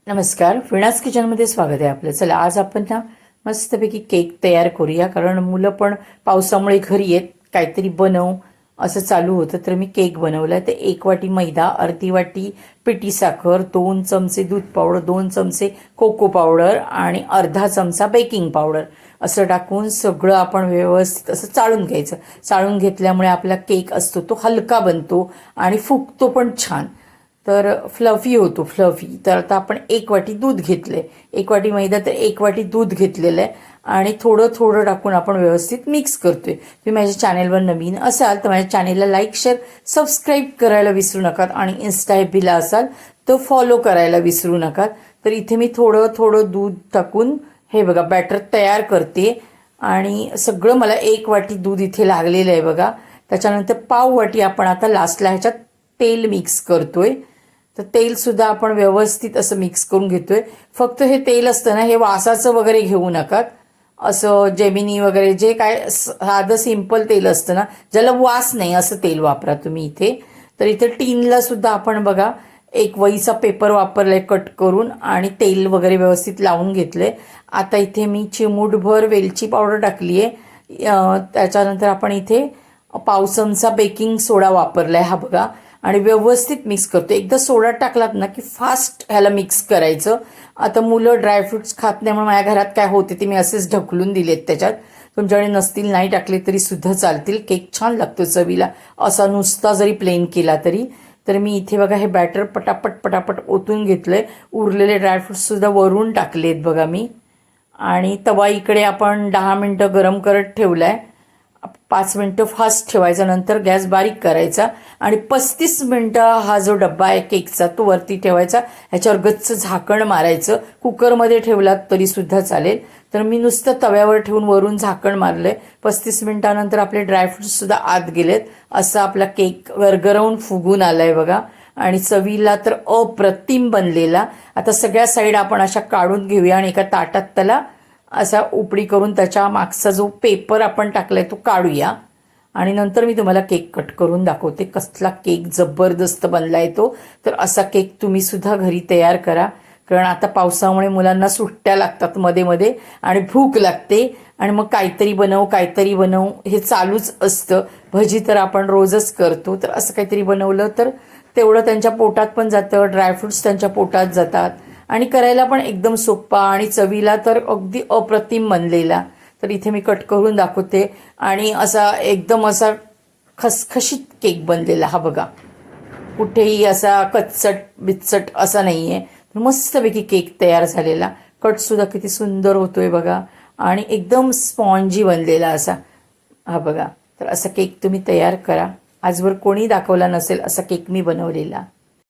नमस्कार, वीणाज किचनमध्ये स्वागत आहे आपलं. चला आज आपण ना मस्तपैकी केक तयार करूया, कारण मुलं पण पावसामुळे घरी येत काहीतरी बनव असं चालू होतं. तर मी केक बनवला. तर 1 वाटी मैदा, अर्धी वाटी पिठी साखर, 2 चमचे दूध पावडर, 2 चमचे कोको पावडर आणि अर्धा चमचा बेकिंग पावडर असं टाकून सगळं आपण व्यवस्थित असं चाळून घ्यायचं. चाळून घेतल्यामुळे आपला केक असतो तो हलका बनतो आणि फुगतो पण छान, तर फ्लफी होतो फ्लफी. तर आता आपण 1 वाटी दूध घेतलंय, 1 वाटी मैदा, तर 1 वाटी दूध घेतलेलं आहे आणि थोडं थोडं टाकून आपण व्यवस्थित मिक्स करतोय. तुम्ही माझ्या चॅनेलवर नवीन असाल तर माझ्या चॅनेलला लाईक, शेअर, सबस्क्राईब करायला विसरू नका आणि इन्स्टा एफबीला असाल तर फॉलो करायला विसरू नका. तर इथे मी थोडं थोडं दूध टाकून हे बघा बॅटर तयार करते आणि सगळं मला 1 वाटी दूध इथे लागलेलं आहे बघा. त्याच्यानंतर पाव वाटी आपण आता लास्टला ह्याच्यात तेल मिक्स करतोय. तर तेलसुद्धा आपण व्यवस्थित असं मिक्स करून घेतोय. फक्त हे तेल असतं ना, हे वासाचं वगैरे घेऊ नका. असं जेमिनी वगैरे जे काय साधं सिंपल तेल असतं ना, ज्याला वास नाही असं तेल वापरा तुम्ही इथे. तर इथे टीनला सुद्धा आपण बघा एक वहीचा पेपर वापरलाय कट करून आणि तेल वगैरे व्यवस्थित लावून घेतलंय. आता इथे मी चिमूटभर वेलची पावडर टाकली आहे. त्याच्यानंतर आपण इथे पाव चमचा बेकिंग सोडा वापरलाय हा बघा आणि व्यवस्थित मिक्स करतो. एकदा सोडा टाकलात ना की फास्ट ह्याला मिक्स करायचं. आता मुलं ड्रायफ्रुट्स खात नाही म्हणून माझ्या घरात काय होते ते मी असेच ढकलून दिलेत त्याच्यात. तुमच्याकडे नसतील नाही टाकले तरी सुद्धा चालतील. केक छान लागतो चवीला असा नुसता जरी प्लेन केला तरी. तर मी इथे बघा हे बॅटर पटापट पटापट ओतून घेतलंय. उरलेले ड्रायफ्रुट्स सुद्धा वरून टाकलेत बघा मी. आणि तवा इकडे आपण 10 मिनटं गरम करत ठेवलाय. 5 मिनटं फास्ट ठेवायचा, नंतर गॅस बारीक करायचा आणि 35 मिनटं हा जो डब्बा आहे केकचा तो वरती ठेवायचा. ह्याच्यावर गच्च झाकण मारायचं. कुकरमध्ये ठेवलात तरी सुद्धा चालेल. तर मी नुसतं तव्यावर ठेवून वरून झाकण मारलंय. 35 मिनिटानंतर आपले ड्रायफ्रुट्स सुद्धा आत गेलेत. असा आपला केक गरगरवून फुगून आलाय बघा आणि चवीला तर अप्रतिम बनलेला. आता सगळ्या साईड आपण अशा काढून घेऊया आणि एका ताटात त्याला असा उपडी करून त्याच्या मागचा जो पेपर आपण टाकलाय तो काढूया आणि नंतर मी तुम्हाला केक कट करून दाखवते. कसला केक जबरदस्त बनलाय तो. तर असा केक तुम्ही सुद्धा घरी तयार करा, कारण आता पावसामुळे मुलांना सुट्ट्या लागतात मध्ये मध्ये आणि भूक लागते आणि मग काहीतरी बनव हे चालूच असतं. भजी तर आपण रोजच करतो, तर असं काहीतरी बनवलं तर तेवढं त्यांच्या पोटात पण जातं, ड्रायफ्रुट्स त्यांच्या पोटात जातात आणि करायला पण एकदम सोप्पा आणि चवीला तर अगदी अप्रतिम बनलेला. तर इथे मी कट करून दाखवते आणि असा एकदम असा खसखशीत केक बनलेला हा बघा. कुठेही असा कच्चट बिच्चट असा नाही आहे. मस्तपैकी केक तयार झालेला. कटसुद्धा किती सुंदर होतोय बघा आणि एकदम स्पॉन्जी बनलेला असा हा बघा. तर असा केक तुम्ही तयार करा. आजवर कोणी दाखवला नसेल असा केक मी बनवलेला.